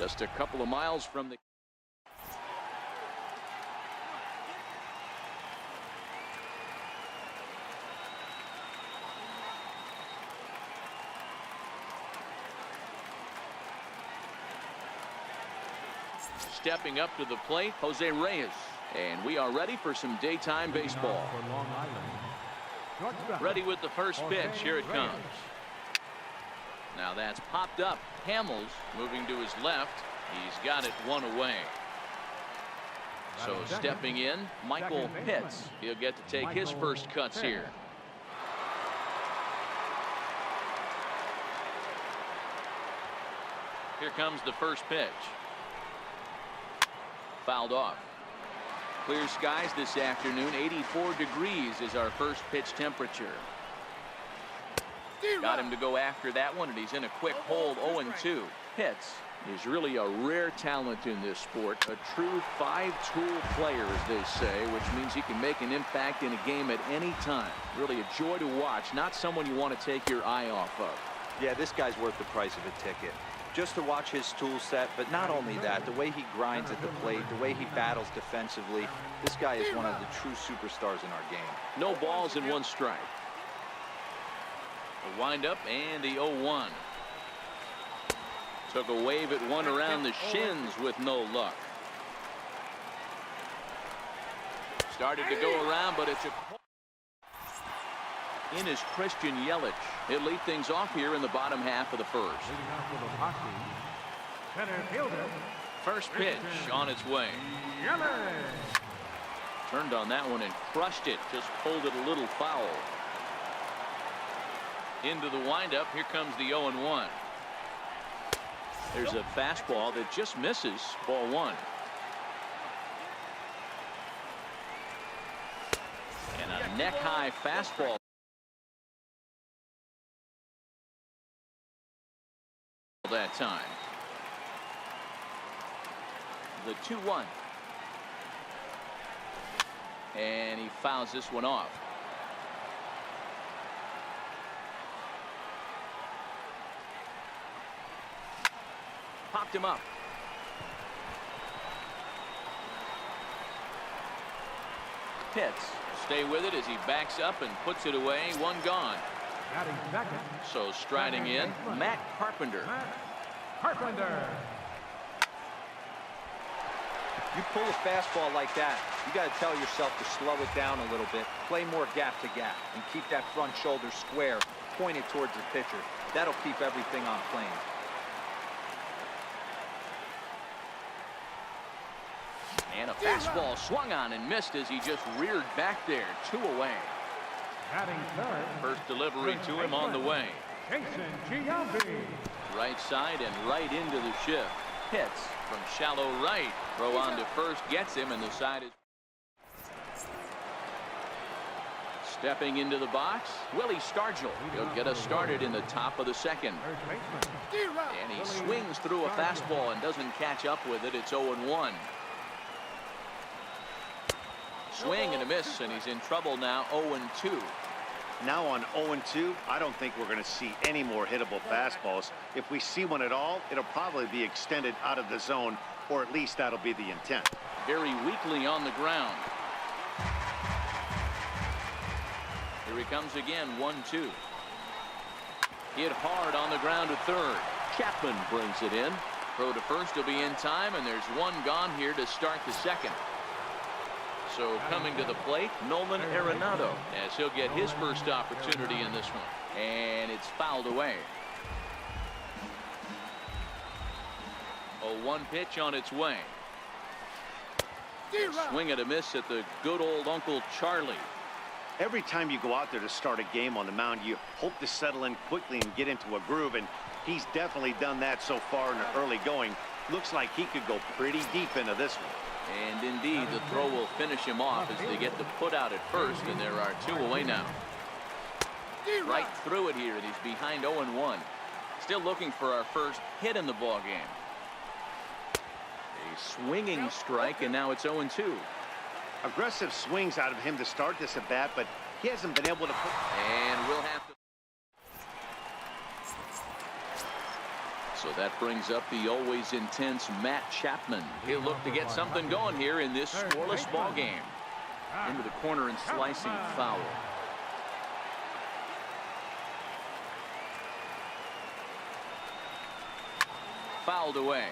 Just a couple of miles from the stepping up to the plate, Jose Reyes. And we are ready for some daytime baseball. Ready with the first pitch. Here it comes. Now that's popped up. Hamels moving to his left. He's got it one away. So stepping in, Michael Pitts. He'll get to take his first cuts here. Here comes the first pitch. Fouled off. Clear skies this afternoon. 84 degrees is our first pitch temperature. Got him to go after that one, and he's in a quick hold. 0-2. Pitts is really a rare talent in this sport. A true five-tool player, as they say, which means he can make an impact in a game at any time. Really a joy to watch. Not someone you want to take your eye off of. Yeah, this guy's worth the price of a ticket. Just to watch his tool set, but not only that, the way he grinds at the plate, the way he battles defensively, this guy is one of the true superstars in our game. No balls and one strike. The windup and the 0-1. Took a wave at one around the shins with no luck. Started to go around, but it's a... In is Christian Yelich. He'll lead things off here in the bottom half of the first. First pitch on its way. Turned on that one and crushed it. Just pulled it a little foul. Into the windup. Here comes the 0-1. There's a fastball that just misses. Ball one. And a neck-high fastball. That time. The 2-1. And he fouls this one off. Popped him up. Pitts stay with it as he backs up and puts it away. One gone. So striding in, Matt Carpenter. You pull a fastball like that, you got to tell yourself to slow it down a little bit, play more gap to gap, and keep that front shoulder square, pointed towards the pitcher. That'll keep everything on plane. And a fastball swung on and missed as he just reared back there. 2 away. First delivery to him on the way. Right side and right into the shift. Pitts from shallow right. Throw on to first gets him, and the side is. Stepping into the box, Willie Stargell. He'll get us started in the top of the second. And he swings through a fastball and doesn't catch up with it. It's 0-1. Swing and a miss, and he's in trouble now. 0-2. Now on 0-2, I don't think we're going to see any more hittable fastballs. If we see one at all, it'll probably be extended out of the zone, or at least that'll be the intent. Very weakly on the ground. Here he comes again. 1-2. Hit hard on the ground to third. Chapman brings it in. Throw to first will be in time, and there's one gone here to start the second. So coming to the plate, Nolan Arenado, as he'll get his first opportunity in this one. And it's fouled away. A 1 pitch on its way. Swing and a miss at the good old Uncle Charlie. Every time you go out there to start a game on the mound, you hope to settle in quickly and get into a groove, and he's definitely done that so far in the early going. Looks like he could go pretty deep into this one. And indeed, the throw will finish him off as they get the put out at first, and there are 2 away now. Right through it here, and he's behind 0-1. Still looking for our first hit in the ball game. A swinging strike, and now it's 0-2. Aggressive swings out of him to start this at bat, but he hasn't been able to put. And we'll have to. So that brings up the always intense Matt Chapman. He'll look to get something going here in this scoreless ball game. Into the corner and slicing foul. Fouled away.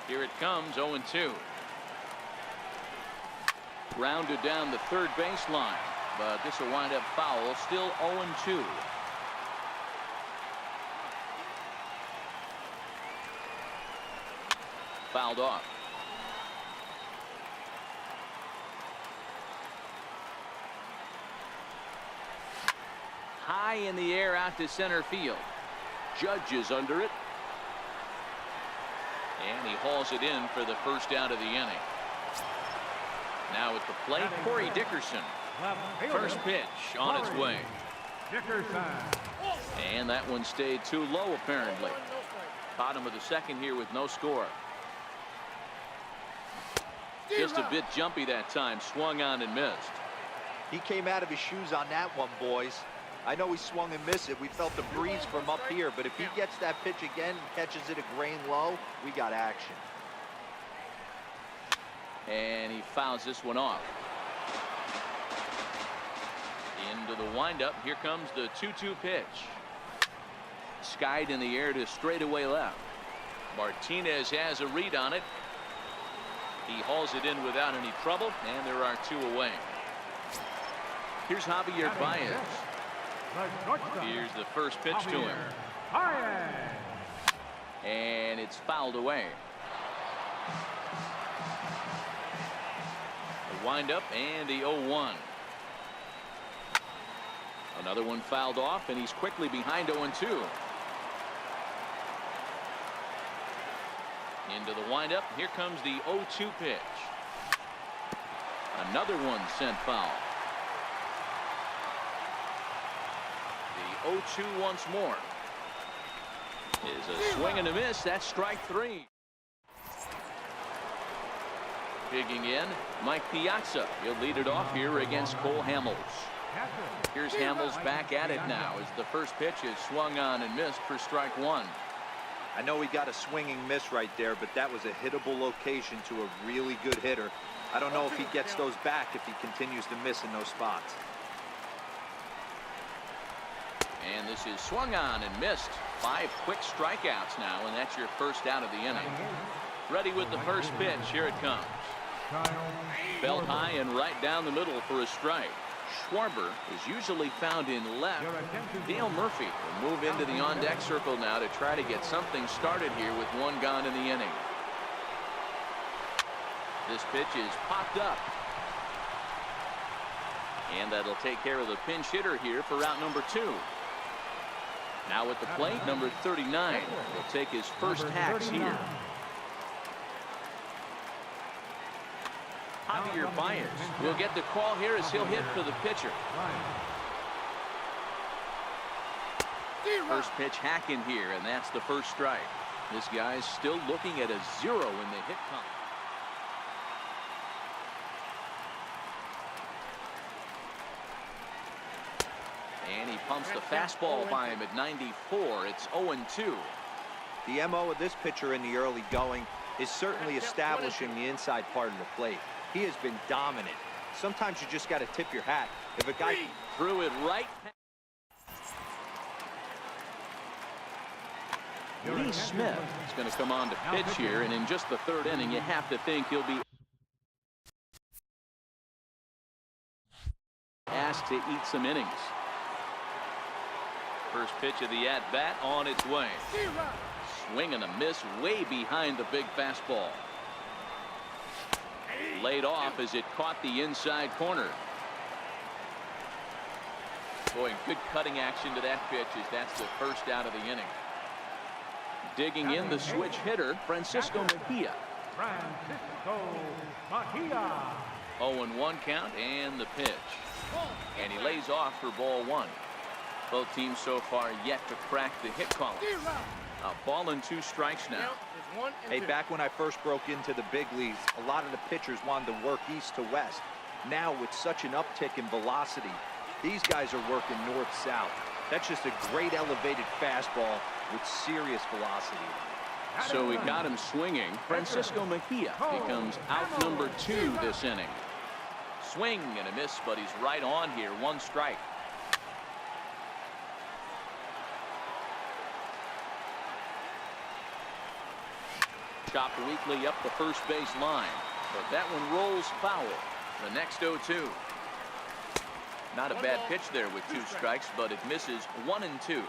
Here it comes, 0-2. Rounded down the third baseline, but this will wind up foul. Still 0-2. Fouled off. High in the air out to center field. Judge is under it. And he hauls it in for the first out of the inning. Now at the plate, Corey Dickerson. First pitch on its way. And that one stayed too low apparently. Bottom of the second here with no score. Just a bit jumpy that time. Swung on and missed. He came out of his shoes on that one, boys. I know he swung and missed it. We felt the breeze from up here, but if he gets that pitch again and catches it a grain low, we got action. And he fouls this one off. Into the windup. Here comes the 2-2 pitch. Skied in the air to straightaway left. Martinez has a read on it. He hauls it in without any trouble, and there are two away. Here's Javier Baez. Here's the first pitch to him. And it's fouled away. The windup and the 0-1. Another one fouled off, and he's quickly behind 0-2. Into the windup. Here comes the 0-2 pitch. Another one sent foul. The 0-2 once more. Is a swing and a miss. That's strike three. Digging in, Mike Piazza. He'll lead it off here against Cole Hamels. Here's Hamels back at it now as the first pitch is swung on and missed for strike one. I know he got a swinging miss right there, but that was a hittable location to a really good hitter. I don't know if he gets those back if he continues to miss in those spots. And this is swung on and missed. 5 quick strikeouts now, and that's your first out of the inning. Ready with the first pitch. Here it comes. Belt high and right down the middle for a strike. Schwarber is usually found in left. Dale Murphy will move into the on-deck circle now to try to get something started here with one gone in the inning. This pitch is popped up. And that'll take care of the pinch hitter here for route number 2. Now at the plate, number 39 will take his first hacks here. Javier Baez will get the call here as he'll hit for the pitcher. First pitch hack in here, and that's the first strike. This guy's still looking at a 0 in the hit count. And he pumps the fastball by him at 94. It's 0-2. The MO of this pitcher in the early going is certainly establishing the inside part of the plate. He has been dominant. Sometimes you just got to tip your hat. If a guy threw it right. Lee Smith is going to come on to pitch here, and in just the third inning, you have to think he'll be asked to eat some innings. First pitch of the at-bat on its way. Swing and a miss way behind the big fastball. Laid off as it caught the inside corner. Boy, good cutting action to that pitch as that's the first out of the inning. Digging in the switch hitter, Francisco Mejia. 0-1 count and the pitch. And he lays off for ball 1. Both teams so far yet to crack the hit column. A ball and 2 strikes now. Hey, back when I first broke into the big leagues, a lot of the pitchers wanted to work east to west. Now with such an uptick in velocity, These guys are working north-south. That's just a great elevated fastball with serious velocity. So we got him swinging. Francisco Mejia becomes out number 2 this inning. Swing and a miss, but he's right on here. 1 strike. Chopped weakly up the first base line, but that one rolls foul. The next 0-2. Not a bad pitch there with 2 strikes, but it misses 1 and 2.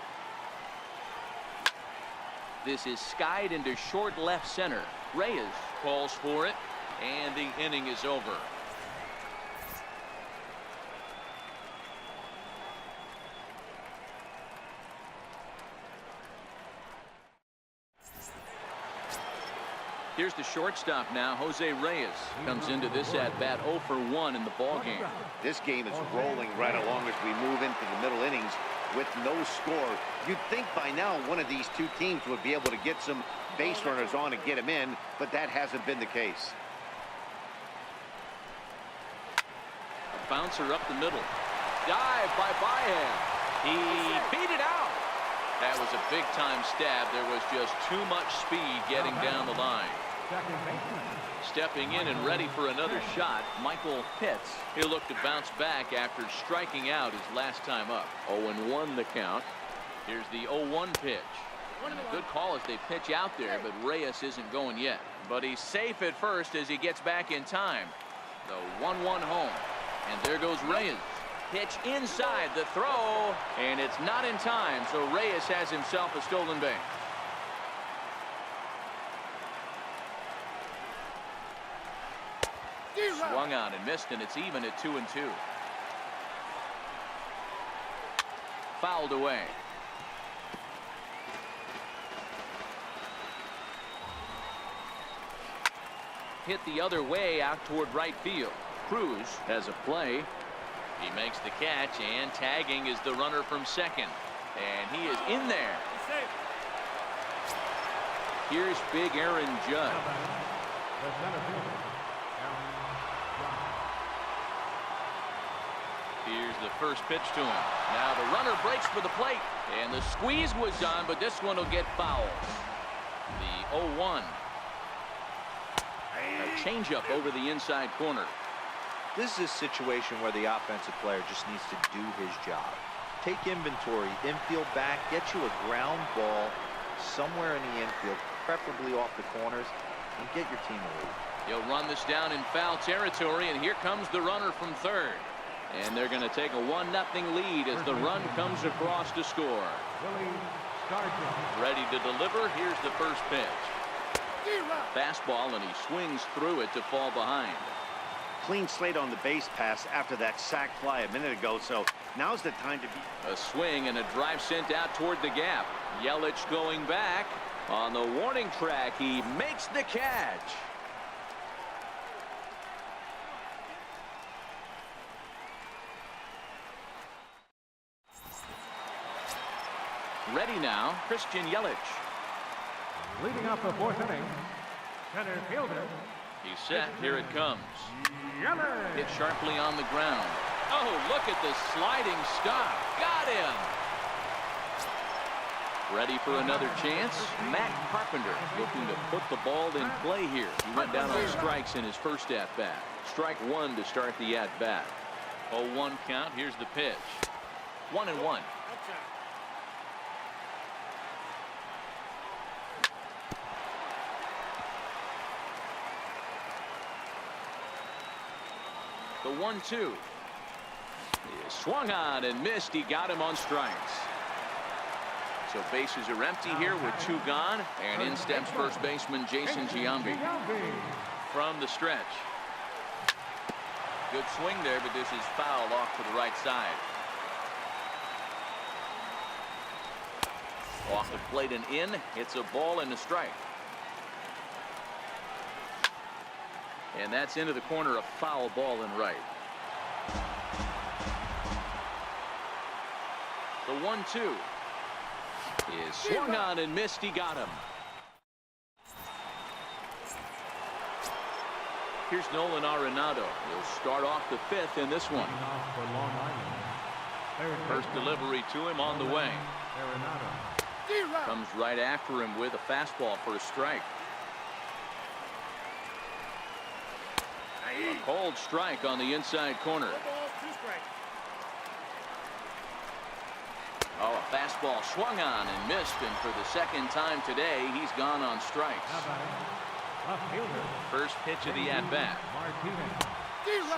This is skied into short left center. Reyes calls for it, and the inning is over. Here's the shortstop now. Jose Reyes comes into this at bat 0 for 1 in the ball game. This game is rolling right along as we move into the middle innings with no score. You'd think by now one of these 2 teams would be able to get some base runners on and get them in, but that hasn't been the case. A bouncer up the middle. Dive by Baez. He beat it out. That was a big-time stab. There was just too much speed getting down the line. Stepping in and ready for another shot, Michael Pitts. He'll look to bounce back after striking out his last time up. 0-1 the count. Here's the 0-1 pitch. And a good call as they pitch out there, but Reyes isn't going yet. But he's safe at first as he gets back in time. The 1-1 home. And there goes Reyes. Pitch inside the throw, and it's not in time, so Reyes has himself a stolen base. Swung on and missed, and it's even at 2-2. Fouled away. Hit the other way out toward right field. Cruz has a play. He makes the catch, and tagging is the runner from second. And he is in there. Here's big Aaron Judge. Here's the first pitch to him. Now the runner breaks for the plate, and the squeeze was on, but this one will get fouled. The 0-1. A changeup over the inside corner. This is a situation where the offensive player just needs to do his job. Take inventory, infield back, get you a ground ball somewhere in the infield, preferably off the corners, and get your team a lead. He'll run this down in foul territory, and here comes the runner from third. And they're going to take a 1-0 lead as the run comes across to score. Ready to deliver. Here's the first pitch. Fastball, and he swings through it to fall behind. Clean slate on the base pass after that sac fly a minute ago, so now's the time to be. A swing and a drive sent out toward the gap. Yelich going back. On the warning track, he makes the catch. Ready now, Christian Yelich. Leading off the 4th inning, center fielder. He's set. Here it comes. Yelich. Hit sharply on the ground. Oh, look at the sliding stop. Got him. Ready for another chance. Matt Carpenter looking to put the ball in play here. He went down on strikes in his first at-bat. Strike 1 to start the at-bat. 0-1 count. Here's the pitch. 1-1. The 1-2 is swung on and missed. He got him on strikes. So bases are empty here with 2 gone, and in steps first baseman Jason Giambi from the stretch. Good swing there, but this is foul off to the right side. Off the plate and in. It's a ball and a strike. And that's into the corner, a foul ball and right. The 1-2 is swung on and missed. He got him. Here's Nolan Arenado. He'll start off the 5th in this one. First delivery to him on the way. Comes right after him with a fastball for a strike. A cold strike on the inside corner. Oh, a fastball swung on and missed, and for the second time today, he's gone on strikes. First pitch of the at-bat.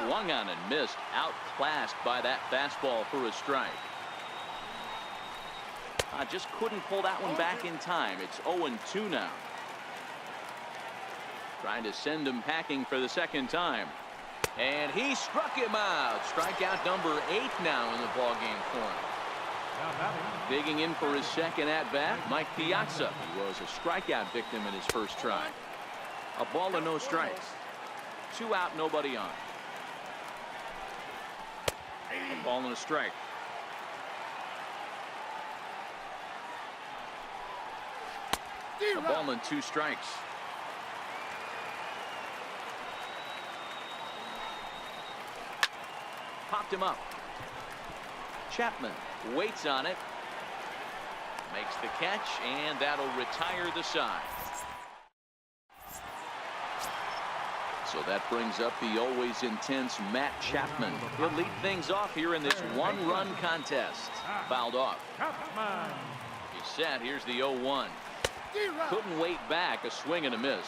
Swung on and missed, outclassed by that fastball for a strike. I just couldn't pull that one back in time. It's 0-2 now. Trying to send him packing for the second time. And he struck him out. Strikeout number 8 now in the ballgame for him. Digging in for his second at-bat, Mike Piazza. He was a strikeout victim in his first try. A ball and no strikes. 2 out, nobody on. A ball and a strike. A ball and 2 strikes. Popped him up. Chapman waits on it. Makes the catch, and that'll retire the side. So that brings up the always intense Matt Chapman. He'll lead things off here in this 1-run contest. Fouled off. He's set. Here's the 0-1. Couldn't wait back. A swing and a miss.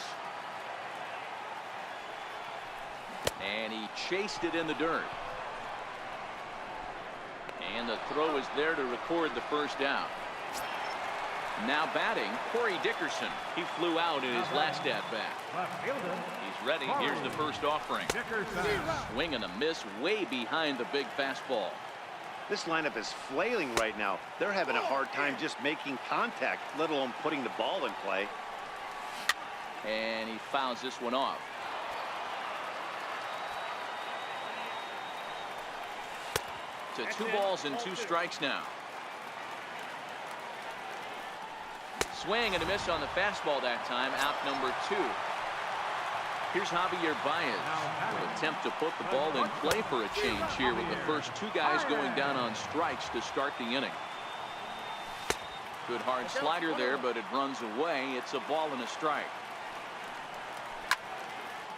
And he chased it in the dirt. And the throw is there to record the first out. Now batting, Corey Dickerson. He flew out in his last at-bat. He's ready. Here's the first offering. Swing and a miss way behind the big fastball. This lineup is flailing right now. They're having a hard time just making contact, let alone putting the ball in play. And he fouls this one off. To 2 balls and 2 strikes now. Swing and a miss on the fastball that time. Out number 2. Here's Javier Baez. Will attempt to put the ball in play for a change here with the first 2 guys going down on strikes to start the inning. Good hard slider there, but it runs away. It's a ball and a strike.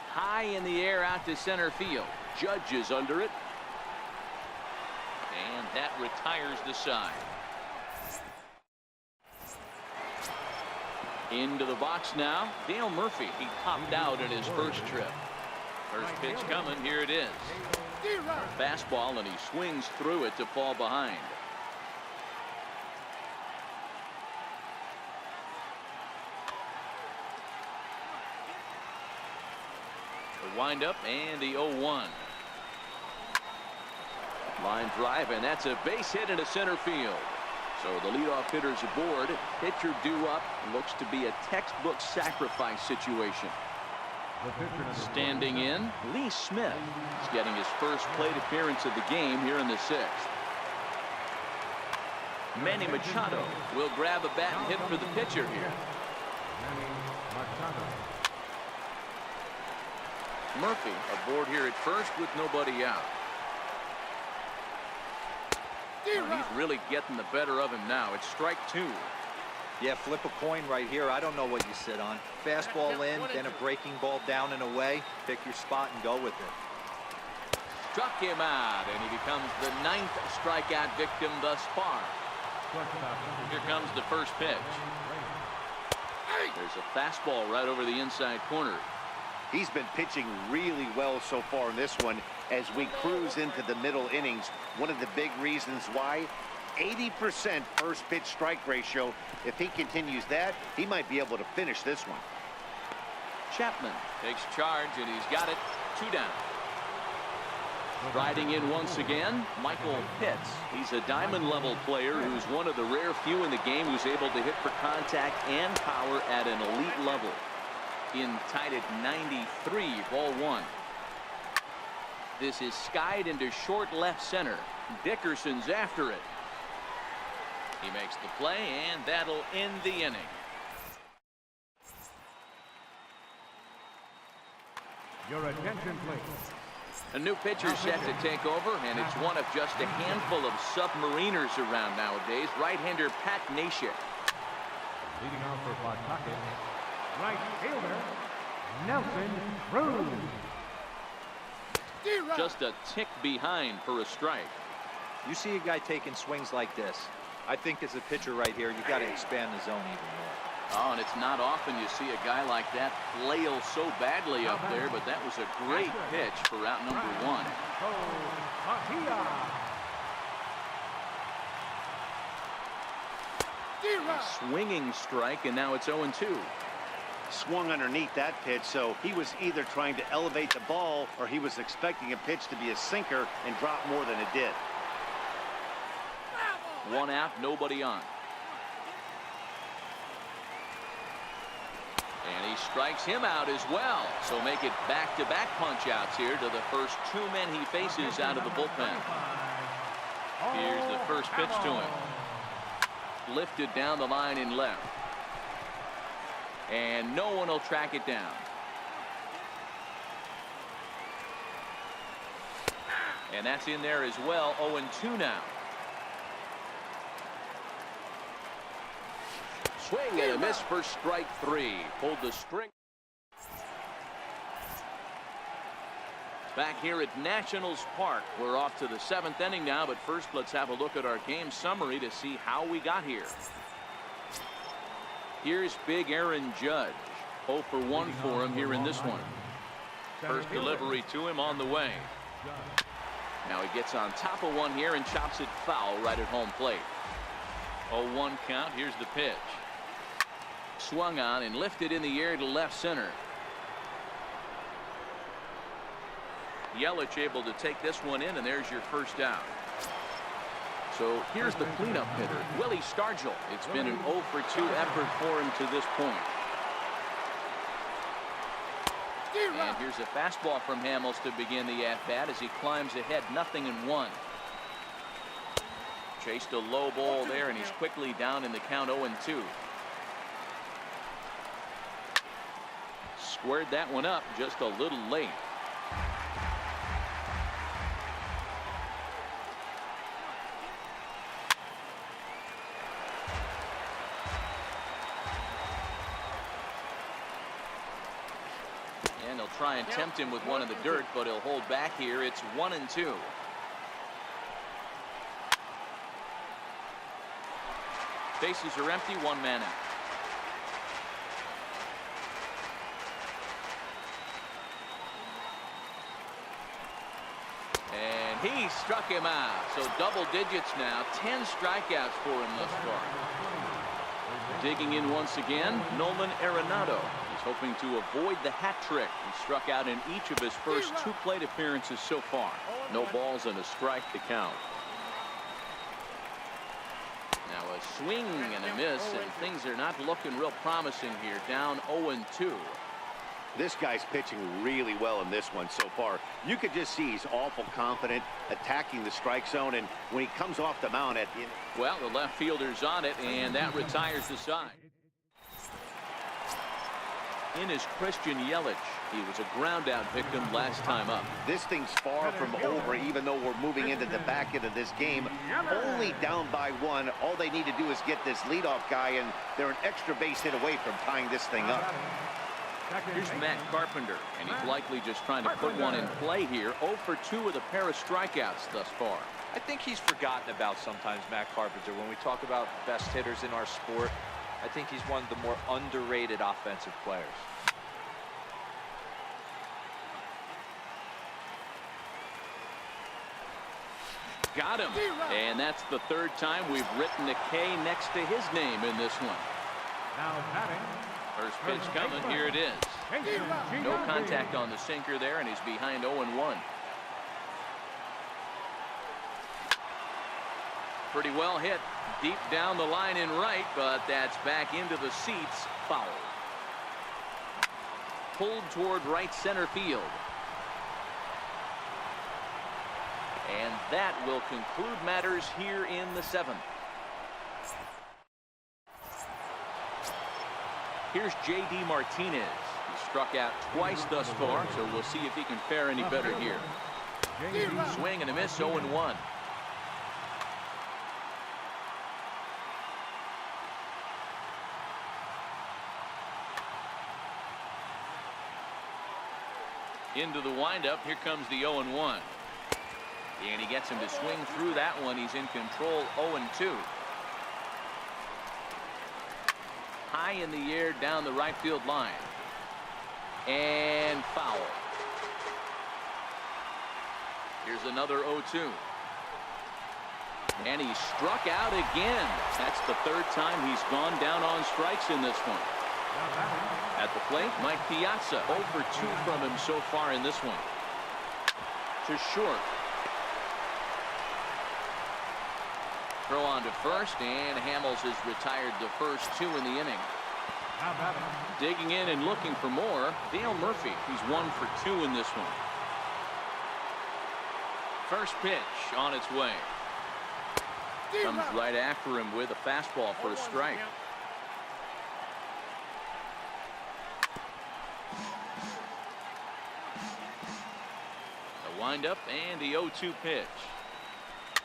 High in the air out to center field. Judge is under it. And that retires the side. Into the box now, Dale Murphy. He popped out in his first trip. First pitch coming. Here it is. Fastball, and he swings through it to fall behind. The windup and the 0-1. Line drive, and that's a base hit into center field. So the leadoff hitter's aboard. Pitcher due up. Looks to be a textbook sacrifice situation. Standing in, Lee Smith is getting his first plate appearance of the game here in the 6th. Manny Machado will grab a bat and hit for the pitcher here. Murphy aboard here at first with nobody out. He's really getting the better of him now. It's strike 2. Yeah, flip a coin right here. I don't know what you sit on. Fastball in, then a breaking ball down and away. Pick your spot and go with it. Struck him out, and he becomes the 9th strikeout victim thus far. Here comes the first pitch. There's a fastball right over the inside corner. He's been pitching really well so far in this one as we cruise into the middle innings. One of the big reasons why, 80% first pitch strike ratio. If he continues that, he might be able to finish this one. Chapman takes charge, and he's got it. 2 down. Riding in once again, Michael Pitts. He's a diamond-level player who's one of the rare few in the game who's able to hit for contact and power at an elite level. In tied at 93, ball 1. This is skied into short left center. Dickerson's after it. He makes the play, and that'll end the inning. Your attention, please. A new pitcher set to take over, and it's one of just a handful of submariners around nowadays. Right-hander Pat Nashik. Leading off for Pawtucket, right fielder, Nelson Cruz. Just a tick behind for a strike. You see a guy taking swings like this. I think as a pitcher right here, you got to expand the zone even more. Oh, and it's not often you see a guy like that flail so badly up there, but that was a great pitch for out number one. A swinging strike, and now it's 0-2. Swung underneath that pitch, so he was either trying to elevate the ball or he was expecting a pitch to be a sinker and drop more than it did. One out, nobody on. And he strikes him out as well. So make it back-to-back punch-outs here to the first two men he faces out of the bullpen. Here's the first pitch to him. Lifted down the line in left. And no one will track it down. And that's in there as well. 0-2 now. Swing and a miss for strike three. Pulled the string. Back here at Nationals Park. We're off to the seventh inning now, but first let's have a look at our game summary to see how we got here. Here's big Aaron Judge. 0 for 1 for him here in this one. First delivery to him on the way. Now he gets on top of one here and chops it foul right at home plate. 0-1 count. Here's the pitch. Swung on and lifted in the air to left center. Yelich able to take this one in, and there's your first out. So here's the cleanup hitter, Willie Stargell. It's been an 0 for 2 effort for him to this point. And here's a fastball from Hamels to begin the at-bat as he climbs ahead, 0-1. Chased a low ball there, and he's quickly down in the count, 0-2. Squared that one up just a little late. And he'll try and tempt him with one in the dirt, but he'll hold back here. It's 1-2. Bases are empty, one man out. And he struck him out. So double digits now. 10 strikeouts for him thus far. Digging in once again, Nolan Arenado. He's hoping to avoid the hat trick. He struck out in each of his first 2 plate appearances so far. No balls and a strike to count. Now a swing and a miss, and things are not looking real promising here. Down 0-2. This guy's pitching really well in this one so far. You could just see he's awful confident attacking the strike zone, and when he comes off the mound at the end. Well, the left fielder's on it, and that retires the side. In is Christian Yelich. He was a ground-out victim last time up. This thing's far from over, even though we're moving into the back end of this game. Only down by 1. All they need to do is get this leadoff guy, and they're an extra base hit away from tying this thing up. Here's Matt Carpenter, and he's likely just trying to put one in play here. 0 for 2 with a pair of strikeouts thus far. I think he's forgotten about sometimes, Matt Carpenter. When we talk about best hitters in our sport, I think he's one of the more underrated offensive players. Got him. And that's the 3rd time we've written a K next to his name in this one. Now batting. First pitch coming. Here it is. No contact on the sinker there, and he's behind 0-1. Pretty well hit deep down the line in right, but that's back into the seats. Foul. Pulled toward right center field. And that will conclude matters here in the 7th. Here's J.D. Martinez. He struck out twice thus far, so we'll see if he can fare any better here. Swing and a miss, 0-1. Into the windup. Here comes the 0-1. And he gets him to swing through that one. He's in control, 0-2. High in the air down the right field line. And foul. Here's another 0-2. And he struck out again. That's the third time he's gone down on strikes in this one. At the plate, Mike Piazza, 0 for 2 from him so far in this one. To short. Throw on to first, and Hamels has retired the first 2 in the inning. Digging in and looking for more, Dale Murphy. He's 1 for 2 in this one. First pitch on its way. Comes right after him with a fastball for a strike. The windup and the 0-2 pitch.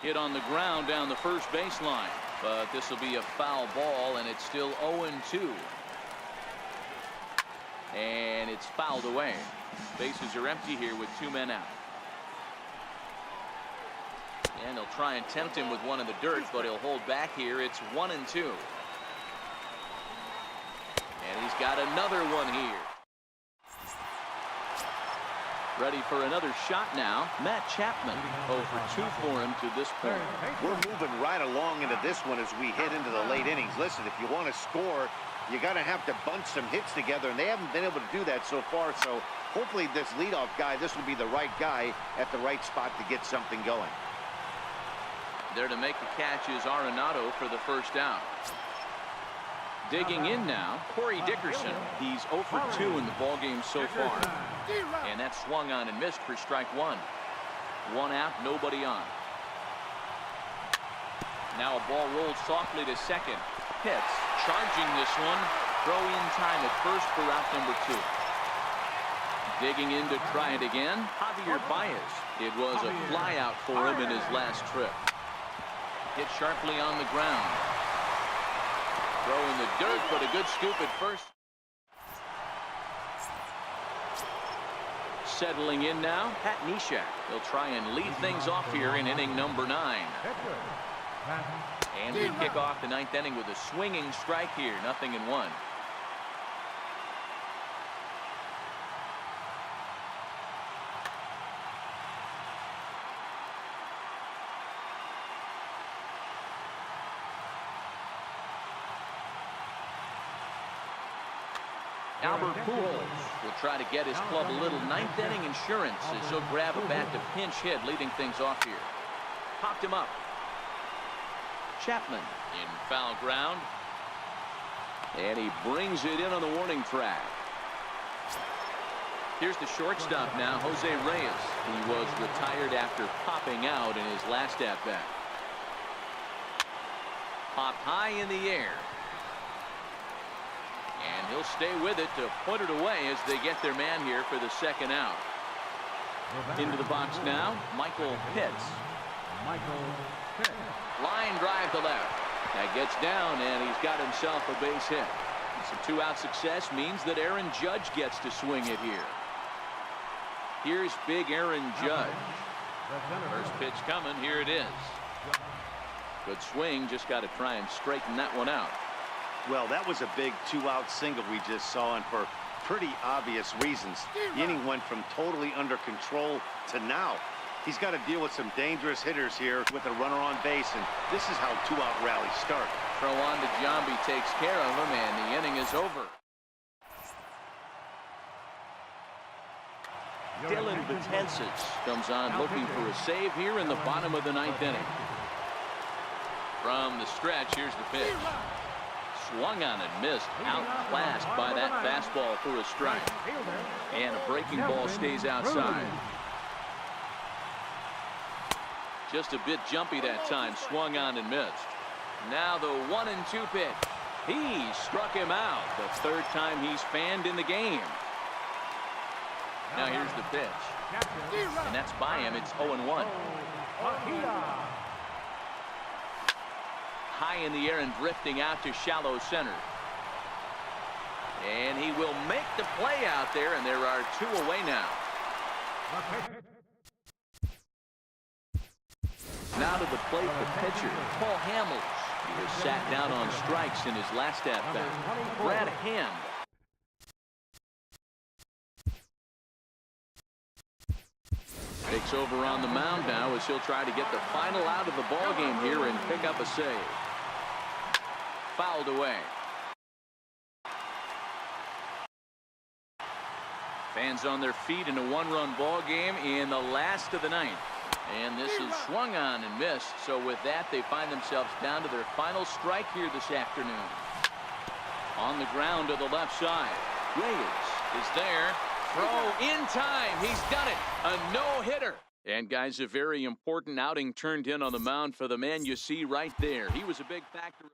Hit on the ground down the first baseline, but this will be a foul ball, and it's still 0-2. And it's fouled away. Bases are empty here with 2 men out. And they'll try and tempt him with one in the dirt, but he'll hold back here. It's 1-2. And he's got another one here. Ready for another shot now. Matt Chapman, 0 for 2 for him to this point. We're moving right along into this one as we head into the late innings. Listen, if you want to score, you got to have to bunch some hits together, and they haven't been able to do that so far. So hopefully this leadoff guy, this will be the right guy at the right spot to get something going. There to make the catch is Arenado for the first out. Digging in now, Corey Dickerson. He's 0 for 2 in the ballgame so far. And that's swung on and missed for strike 1. 1 out, nobody on. Now a ball rolled softly to second. Pitts charging this one. Throw in time at first for out number 2. Digging in to try it again, Javier Baez. It was a fly out for him in his last trip. Hit sharply on the ground. Throw in the dirt, but a good scoop at first. Settling in now, Pat Neshek. He'll try and lead things off here in inning number 9. And we kick off the 9th inning with a swinging strike here. 0-1. Albert Pujols will try to get his club a little 9th inning insurance as he'll grab a bat to pinch hit, leading things off here. Popped him up. Chapman in foul ground. And he brings it in on the warning track. Here's the shortstop now, Jose Reyes. He was retired after popping out in his last at-bat. Popped high in the air. And he'll stay with it to put it away as they get their man here for the second out. Into the box now, Michael Pitts. Line drive to left. That gets down, and he's got himself a base hit. Some 2-out success means that Aaron Judge gets to swing it here. Here's big Aaron Judge. First pitch coming. Here it is. Good swing. Just got to try and straighten that one out. Well, that was a big 2-out single we just saw, and for pretty obvious reasons. The inning went from totally under control to now. He's got to deal with some dangerous hitters here with a runner on base, and this is how 2-out rallies start. Throw on to Giambi, takes care of him, and the inning is over. Dylan Betances comes on looking for a save here in the bottom of the 9th inning. From the stretch, here's the pitch. Swung on and missed, outclassed by that fastball for a strike. And a breaking ball stays outside. Just a bit jumpy that time, swung on and missed. Now the 1-2 pitch. He struck him out, the third time he's fanned in the game. Now here's the pitch. And that's by him. It's 0-1. High in the air and drifting out to shallow center. And he will make the play out there, and there are 2 away now. Now to the plate, the pitcher, Paul Hamels. He was sat down on strikes in his last at-bat. Brad Hand. Takes over on the mound now as he'll try to get the final out of the ball game here and pick up a save. Fouled away. Fans on their feet in a 1-run ball game in the last of the 9th. And this is swung on and missed. So with that, they find themselves down to their final strike here this afternoon. On the ground to the left side. Reyes is there. Throw in time. He's done it. A no-hitter. And guys, a very important outing turned in on the mound for the man you see right there. He was a big factor.